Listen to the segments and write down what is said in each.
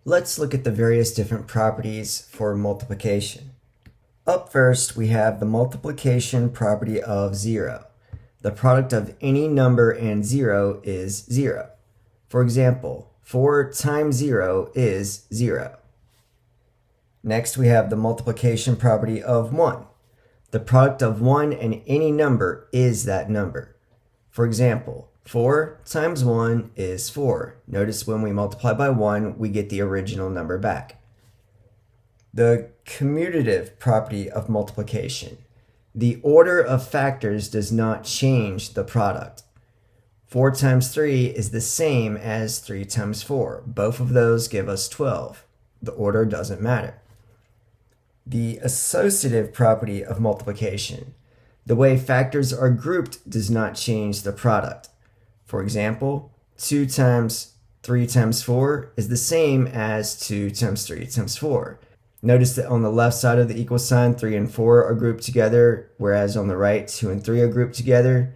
Let's look at the various different properties for multiplication. Up first, we have the multiplication property of 0. The product of any number and 0 is 0. For example, 4 times 0 is 0. Next, we have the multiplication property of 1. The product of 1 and any number is that number. For example, 4 times 1 is 4. Notice when we multiply by 1, we get the original number back. The commutative property of multiplication. The order of factors does not change the product. 4 times 3 is the same as 3 times 4. Both of those give us 12. The order doesn't matter. The associative property of multiplication. The way factors are grouped does not change the product. For example, 2 times 3 times 4 is the same as 2 times 3 times 4. Notice that on the left side of the equal sign, 3 and 4 are grouped together, whereas on the right, 2 and 3 are grouped together.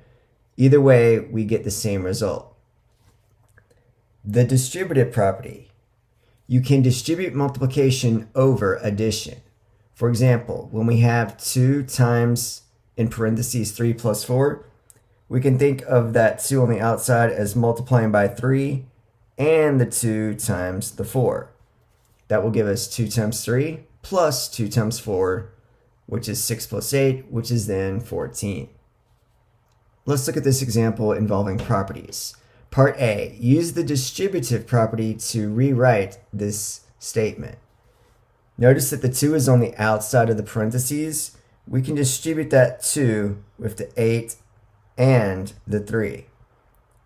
Either way, we get the same result. The distributive property. You can distribute multiplication over addition. For example, when we have 2 times, in parentheses, 3 plus 4, we can think of that 2 on the outside as multiplying by 3 and the 2 times the 4. That will give us 2 times 3 plus 2 times 4, which is 6 plus 8, which is then 14. Let's look at this example involving properties. Part A, use the distributive property to rewrite this statement. Notice that the 2 is on the outside of the parentheses. We can distribute that 2 with the 8 and the 3.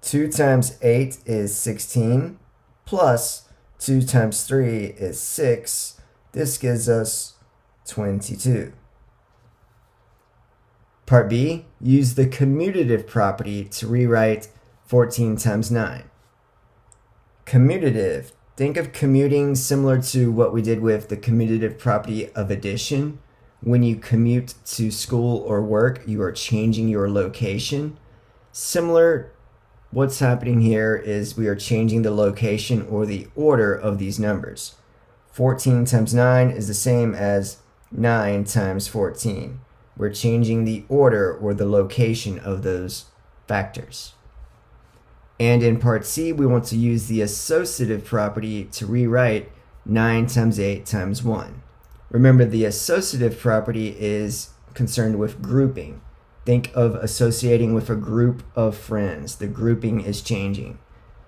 2 times 8 is 16, plus 2 times 3 is 6. This gives us 22. Part B, use the commutative property to rewrite 14 times 9. Commutative. Think of commuting similar to what we did with the commutative property of addition. When you commute to school or work, you are changing your location. Similar, what's happening here is we are changing the location or the order of these numbers. 14 times 9 is the same as 9 times 14. We're changing the order or the location of those factors. And in part C, we want to use the associative property to rewrite 9 times 8 times 1. Remember, the associative property is concerned with grouping. Think of associating with a group of friends. The grouping is changing.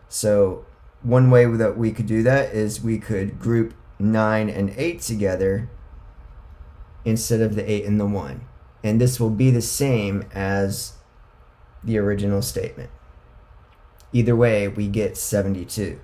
So one way that we could do that is we could group 9 and 8 together instead of the 8 and the 1. And this will be the same as the original statement. Either way, we get 72.